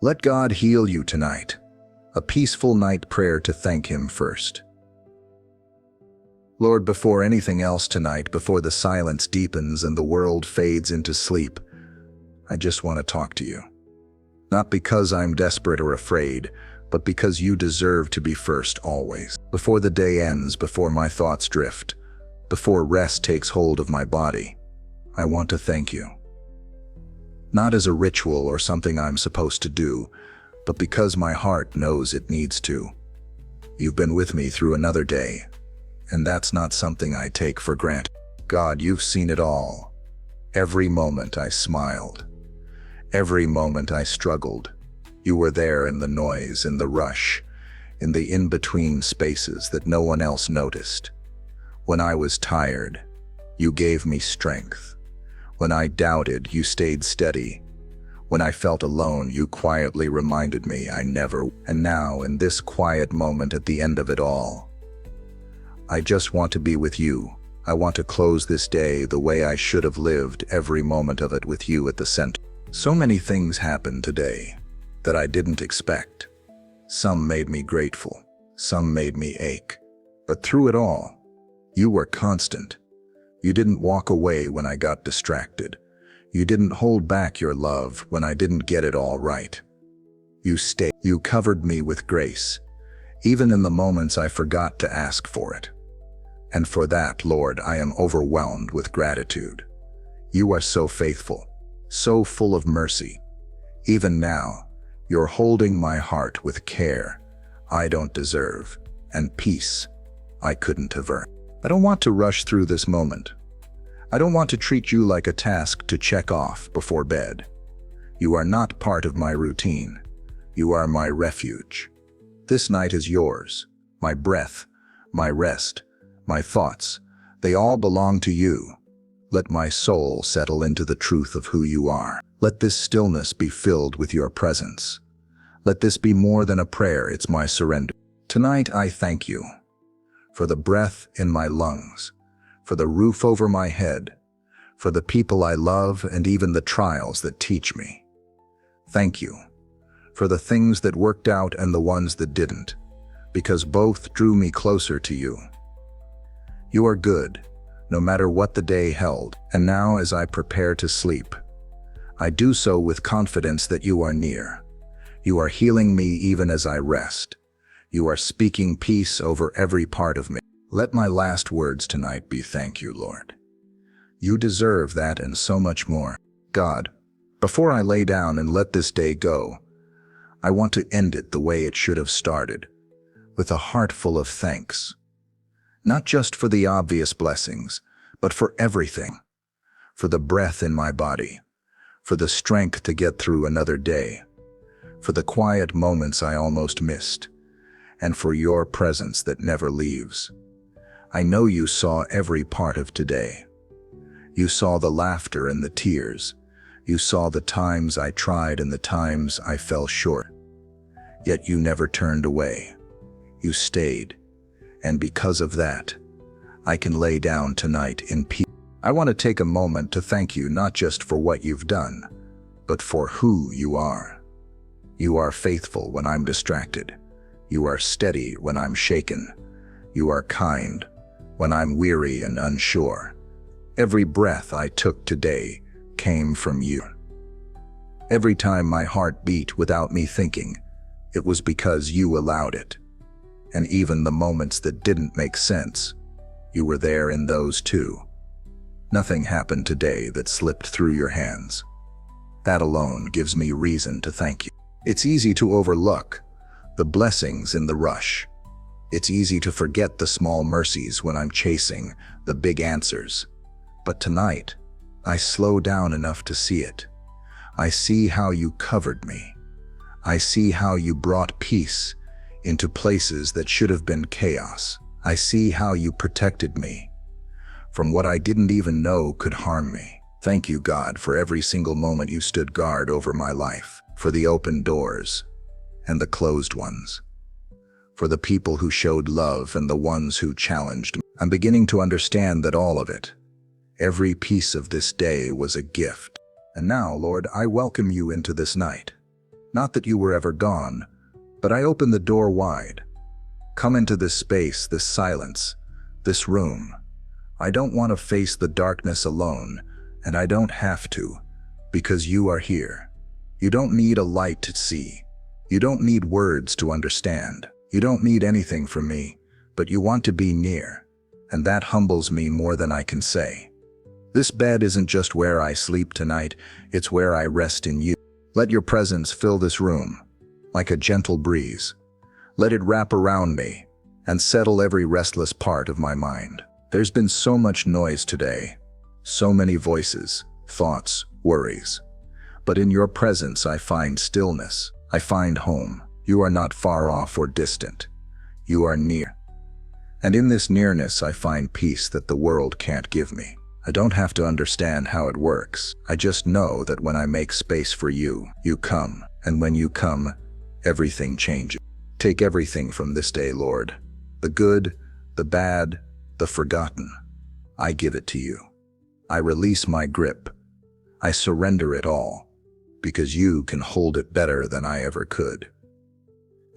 Let God heal you tonight. A peaceful night prayer to thank Him first. Lord, before anything else tonight, before the silence deepens and the world fades into sleep, I just want to talk to you. Not because I'm desperate or afraid, but because you deserve to be first always. Before the day ends, before my thoughts drift, before rest takes hold of my body, I want to thank you. Not as a ritual or something I'm supposed to do, but because my heart knows it needs to. You've been with me through another day, and that's not something I take for granted. God, you've seen it all. Every moment I smiled. Every moment I struggled. You were there in the noise, in the rush, in the in-between spaces that no one else noticed. When I was tired, you gave me strength. When I doubted, you stayed steady. When I felt alone, you quietly reminded me I never. And now, in this quiet moment at the end of it all, I just want to be with you. I want to close this day the way I should have lived every moment of it, with you at the center. So many things happened today that I didn't expect. Some made me grateful, some made me ache. But through it all, you were constant. You didn't walk away when I got distracted. You didn't hold back your love when I didn't get it all right. You stayed. You covered me with grace, even in the moments I forgot to ask for it. And for that, Lord, I am overwhelmed with gratitude. You are so faithful, so full of mercy. Even now, you're holding my heart with care I don't deserve, and peace I couldn't have earned. I don't want to rush through this moment. I don't want to treat you like a task to check off before bed. You are not part of my routine. You are my refuge. This night is yours. My breath, my rest, my thoughts, they all belong to you. Let my soul settle into the truth of who you are. Let this stillness be filled with your presence. Let this be more than a prayer, it's my surrender. Tonight I thank you for the breath in my lungs, for the roof over my head, for the people I love, and even the trials that teach me. Thank you for the things that worked out and the ones that didn't, because both drew me closer to you. You are good, no matter what the day held. And now, as I prepare to sleep, I do so with confidence that you are near. You are healing me even as I rest. You are speaking peace over every part of me. Let my last words tonight be thank you, Lord. You deserve that and so much more. God, before I lay down and let this day go, I want to end it the way it should have started, with a heart full of thanks. Not just for the obvious blessings, but for everything. For the breath in my body, for the strength to get through another day, for the quiet moments I almost missed, and for your presence that never leaves. I know you saw every part of today. You saw the laughter and the tears. You saw the times I tried and the times I fell short. Yet you never turned away. You stayed. And because of that, I can lay down tonight in peace. I want to take a moment to thank you not just for what you've done, but for who you are. You are faithful when I'm distracted. You are steady when I'm shaken. You are kind when I'm weary and unsure. Every breath I took today came from you. Every time my heart beat without me thinking, it was because you allowed it. And even the moments that didn't make sense, you were there in those too. Nothing happened today that slipped through your hands. That alone gives me reason to thank you. It's easy to overlook the blessings in the rush. It's easy to forget the small mercies when I'm chasing the big answers. But tonight, I slow down enough to see it. I see how you covered me. I see how you brought peace into places that should have been chaos. I see how you protected me from what I didn't even know could harm me. Thank you, God, for every single moment you stood guard over my life, for the open doors and the closed ones, for the people who showed love and the ones who challenged me. I'm beginning to understand that all of it, every piece of this day, was a gift. And now, Lord, I welcome you into this night. Not that you were ever gone, but I opened the door wide. Come into this space, this silence, this room. I don't want to face the darkness alone, and I don't have to, because you are here. You don't need a light to see. You don't need words to understand. You don't need anything from me, but you want to be near, and that humbles me more than I can say. This bed isn't just where I sleep tonight, it's where I rest in you. Let your presence fill this room, like a gentle breeze. Let it wrap around me and settle every restless part of my mind. There's been so much noise today, so many voices, thoughts, worries. But in your presence I find stillness. I find home. You are not far off or distant. You are near. And in this nearness I find peace that the world can't give me. I don't have to understand how it works. I just know that when I make space for you, you come. And when you come, everything changes. Take everything from this day, Lord. The good, the bad, the forgotten. I give it to you. I release my grip. I surrender it all, because you can hold it better than I ever could.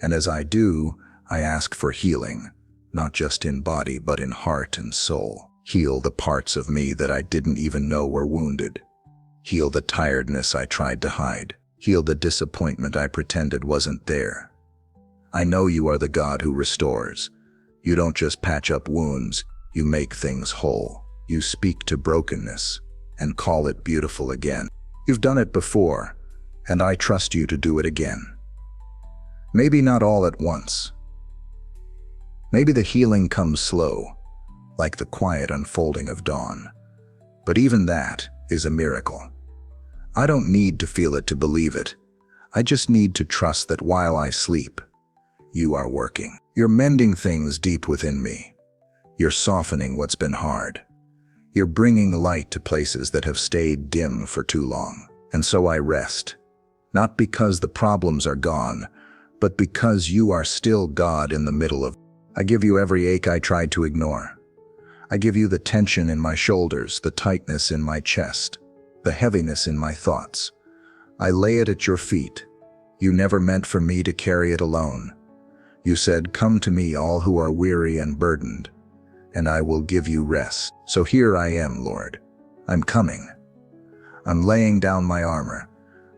And as I do, I ask for healing, not just in body but in heart and soul. Heal the parts of me that I didn't even know were wounded. Heal the tiredness I tried to hide. Heal the disappointment I pretended wasn't there. I know you are the God who restores. You don't just patch up wounds, you make things whole. You speak to brokenness and call it beautiful again. You've done it before, and I trust you to do it again. Maybe not all at once. Maybe the healing comes slow, like the quiet unfolding of dawn. But even that is a miracle. I don't need to feel it to believe it. I just need to trust that while I sleep, you are working. You're mending things deep within me. You're softening what's been hard. You're bringing light to places that have stayed dim for too long. And so I rest, not because the problems are gone, but because you are still God in the middle of. I give you every ache I tried to ignore. I give you the tension in my shoulders, the tightness in my chest, the heaviness in my thoughts. I lay it at your feet. You never meant for me to carry it alone. You said, "Come to me, all who are weary and burdened, and I will give you rest." So here I am, Lord. I'm coming. I'm laying down my armor.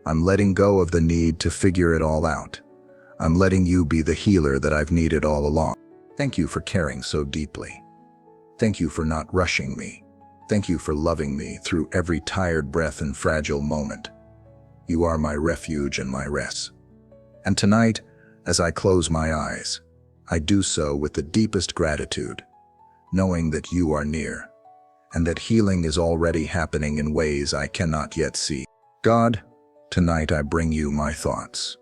I'm letting go of the need to figure it all out. I'm letting you be the healer that I've needed all along. Thank you for caring so deeply. Thank you for not rushing me. Thank you for loving me through every tired breath and fragile moment. You are my refuge and my rest. And tonight, as I close my eyes, I do so with the deepest gratitude, knowing that you are near, and that healing is already happening in ways I cannot yet see. God, tonight I bring you my thoughts,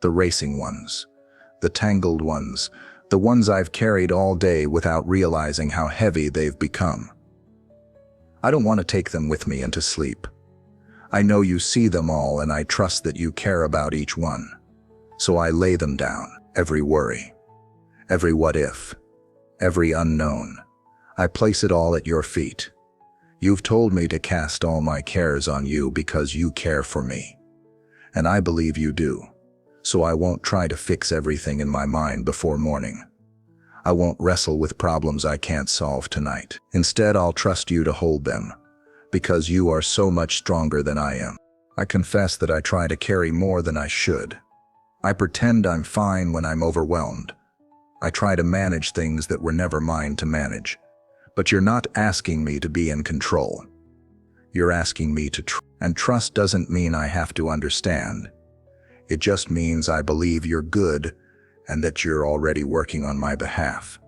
the racing ones, the tangled ones, the ones I've carried all day without realizing how heavy they've become. I don't want to take them with me into sleep. I know you see them all, and I trust that you care about each one. So I lay them down, every worry, every what if, every unknown. I place it all at your feet. You've told me to cast all my cares on you because you care for me. And I believe you do. So I won't try to fix everything in my mind before morning. I won't wrestle with problems I can't solve tonight. Instead, I'll trust you to hold them, because you are so much stronger than I am. I confess that I try to carry more than I should. I pretend I'm fine when I'm overwhelmed. I try to manage things that were never mine to manage. But you're not asking me to be in control. You're asking me to trust. And trust doesn't mean I have to understand. It just means I believe you're good and that you're already working on my behalf.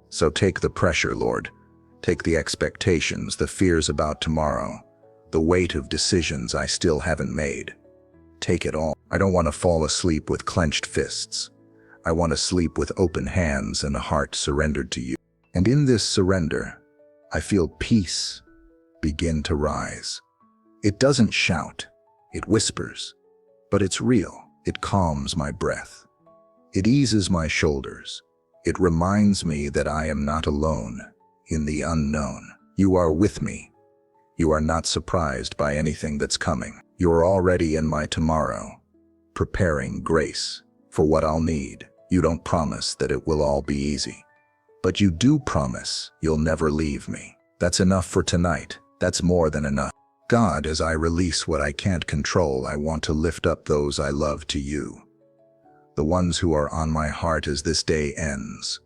So take the pressure, Lord. Take the expectations, the fears about tomorrow, the weight of decisions I still haven't made. Take it all. I don't want to fall asleep with clenched fists. I want to sleep with open hands and a heart surrendered to you. And in this surrender, I feel peace begin to rise. It doesn't shout, it whispers, but it's real. It calms my breath. It eases my shoulders. It reminds me that I am not alone in the unknown. You are with me. You are not surprised by anything that's coming. You are already in my tomorrow, preparing grace for what I'll need. You don't promise that it will all be easy, but you do promise you'll never leave me. That's enough for tonight. That's more than enough. God, as I release what I can't control, I want to lift up those I love to you, the ones who are on my heart as this day ends.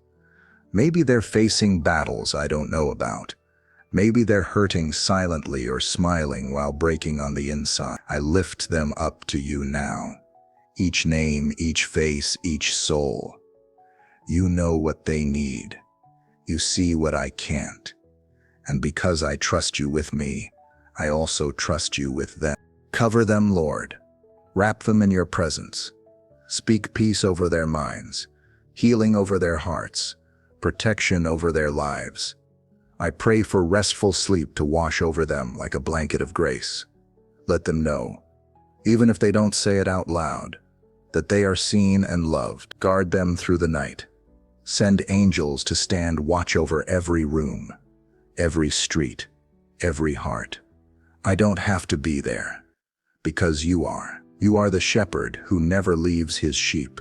Maybe they're facing battles I don't know about. Maybe they're hurting silently or smiling while breaking on the inside. I lift them up to you now. Each name, each face, each soul. You know what they need. You see what I can't. And because I trust you with me, I also trust you with them. Cover them, Lord. Wrap them in your presence. Speak peace over their minds, healing over their hearts, protection over their lives. I pray for restful sleep to wash over them like a blanket of grace. Let them know, even if they don't say it out loud, that they are seen and loved. Guard them through the night. Send angels to stand watch over every room, every street, every heart. I don't have to be there, because you are. You are the shepherd who never leaves his sheep,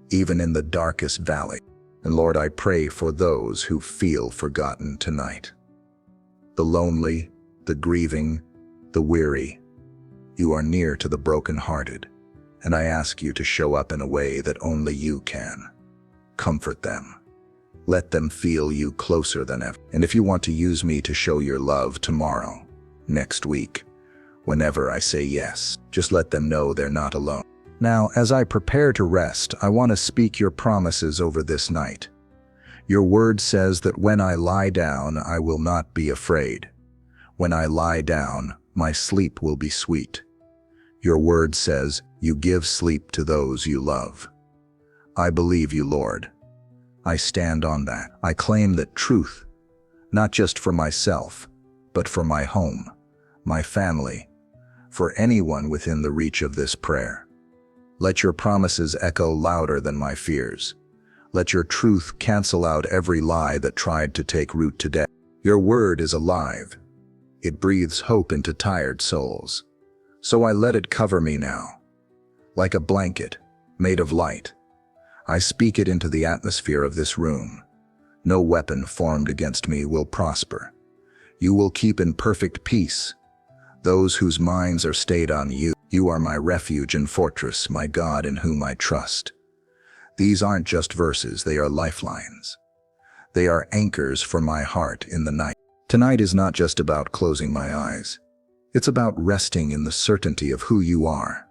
even in the darkest valley. And Lord, I pray for those who feel forgotten tonight. The lonely, the grieving, the weary. You are near to the brokenhearted, and I ask you to show up in a way that only you can. Comfort them. Let them feel you closer than ever. And if you want to use me to show your love tomorrow, next week, whenever I say yes, just let them know they're not alone. Now, as I prepare to rest, I want to speak your promises over this night. Your word says that when I lie down, I will not be afraid. When I lie down, my sleep will be sweet. Your word says you give sleep to those you love. I believe you, Lord. I stand on that. I claim that truth, not just for myself, but for my home, my family, for anyone within the reach of this prayer. Let your promises echo louder than my fears. Let your truth cancel out every lie that tried to take root today. Your word is alive. It breathes hope into tired souls. So I let it cover me now. Like a blanket, made of light. I speak it into the atmosphere of this room. No weapon formed against me will prosper. You will keep in perfect peace those whose minds are stayed on you. You are my refuge and fortress, my God in whom I trust. These aren't just verses, they are lifelines. They are anchors for my heart in the night. Tonight is not just about closing my eyes. It's about resting in the certainty of who you are.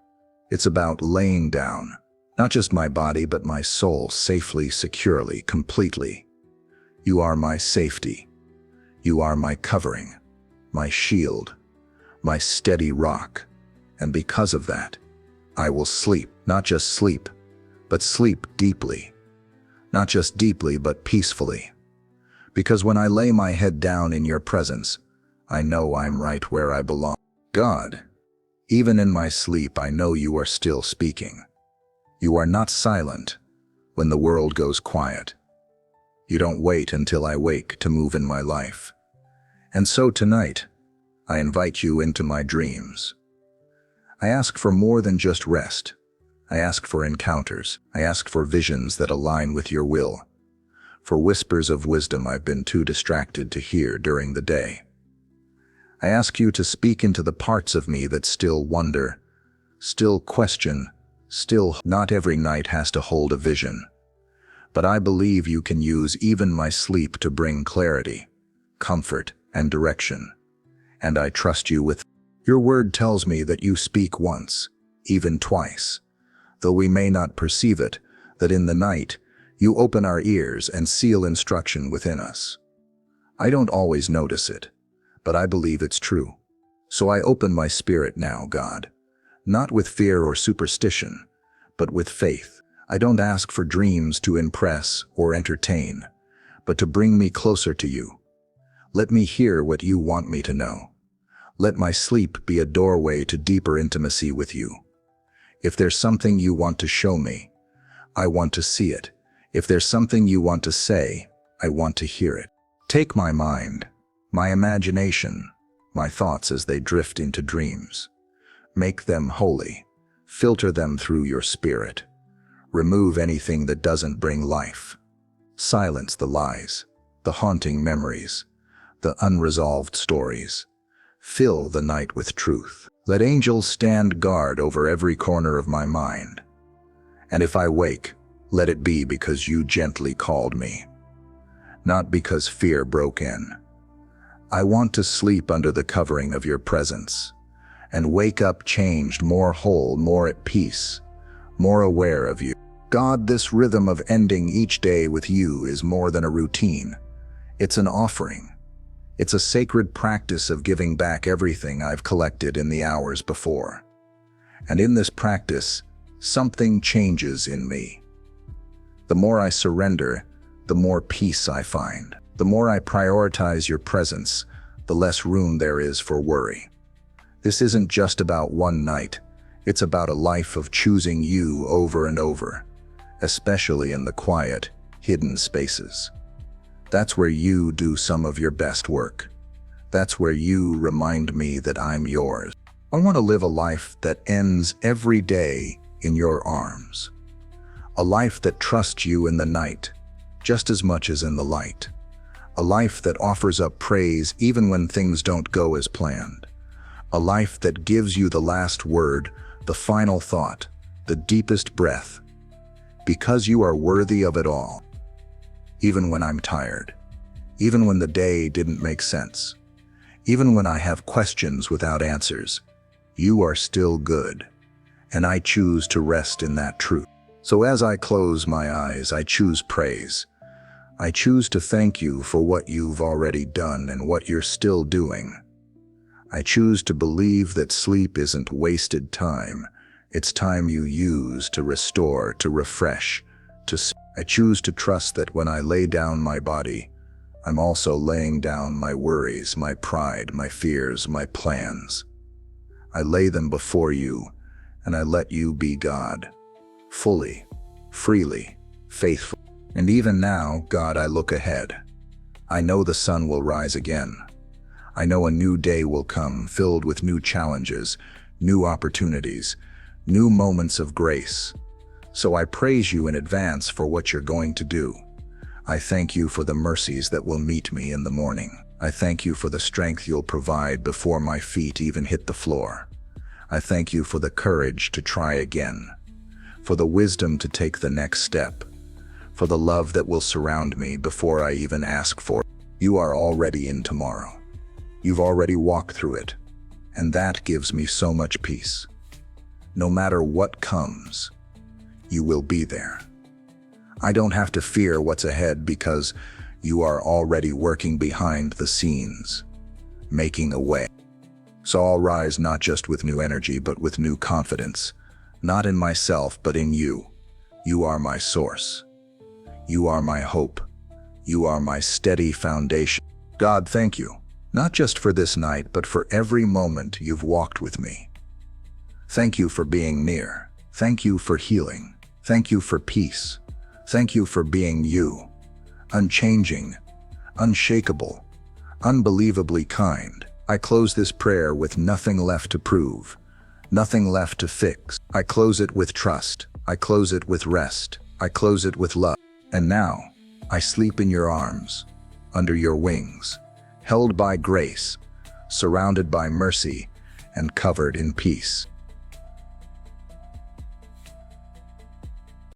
It's about laying down, not just my body, but my soul safely, securely, completely. You are my safety. You are my covering, my shield, my steady rock. And because of that, I will sleep, not just sleep, but sleep deeply. Not just deeply, but peacefully. Because when I lay my head down in your presence, I know I'm right where I belong. God, even in my sleep, I know you are still speaking. You are not silent when the world goes quiet. You don't wait until I wake to move in my life. And so tonight, I invite you into my dreams. I ask for more than just rest. I ask for encounters. I ask for visions that align with your will. For whispers of wisdom I've been too distracted to hear during the day. I ask you to speak into the parts of me that still wonder, still question, still. Not every night has to hold a vision. But I believe you can use even my sleep to bring clarity, comfort, and direction. And I trust you with. Your word tells me that you speak once, even twice. Though we may not perceive it, that in the night, you open our ears and seal instruction within us. I don't always notice it, but I believe it's true. So I open my spirit now, God, not with fear or superstition, but with faith. I don't ask for dreams to impress or entertain, but to bring me closer to you. Let me hear what you want me to know. Let my sleep be a doorway to deeper intimacy with you. If there's something you want to show me, I want to see it. If there's something you want to say, I want to hear it. Take my mind, my imagination, my thoughts as they drift into dreams. Make them holy, Filter them through your spirit. Remove anything that doesn't bring life. Silence the lies, the haunting memories, the unresolved stories. Fill the night with truth. Let angels stand guard over every corner of my mind. And if I wake, let it be because you gently called me, not because fear broke in. I want to sleep under the covering of your presence and wake up changed, more whole, more at peace, more aware of you. God, this rhythm of ending each day with you is more than a routine. It's an offering. It's a sacred practice of giving back everything I've collected in the hours before. And in this practice, something changes in me. The more I surrender, the more peace I find. The more I prioritize your presence, the less room there is for worry. This isn't just about one night. It's about a life of choosing you over and over, especially in the quiet, hidden spaces. That's where you do some of your best work. That's where you remind me that I'm yours. I want to live a life that ends every day in your arms. A life that trusts you in the night, just as much as in the light. A life that offers up praise even when things don't go as planned. A life that gives you the last word, the final thought, the deepest breath. Because you are worthy of it all. Even when I'm tired. Even when the day didn't make sense. Even when I have questions without answers. You are still good. And I choose to rest in that truth. So as I close my eyes, I choose praise. I choose to thank you for what you've already done and what you're still doing. I choose to believe that sleep isn't wasted time. It's time you use to restore, to refresh, I choose to trust that when I lay down my body, I'm also laying down my worries, my pride, my fears, my plans. I lay them before you, and I let you be God. Fully, freely, faithfully. And even now, God, I look ahead. I know the sun will rise again. I know a new day will come, filled with new challenges, new opportunities, new moments of grace. So I praise you in advance for what you're going to do. I thank you for the mercies that will meet me in the morning. I thank you for the strength you'll provide before my feet even hit the floor. I thank you for the courage to try again, for the wisdom to take the next step, for the love that will surround me before I even ask for it. You are already in tomorrow. You've already walked through it, and that gives me so much peace. No matter what comes, you will be there. I don't have to fear what's ahead because you are already working behind the scenes, making a way. So I'll rise not just with new energy, but with new confidence, not in myself, but in you. You are my source. You are my hope. You are my steady foundation. God, thank you, not just for this night, but for every moment you've walked with me. Thank you for being near. Thank you for healing. Thank you for peace. Thank you for being you, unchanging, unshakable, unbelievably kind. I close this prayer with nothing left to prove, nothing left to fix. I close it with trust. I close it with rest. I close it with love. And now, I sleep in your arms, under your wings, held by grace, surrounded by mercy, and covered in peace.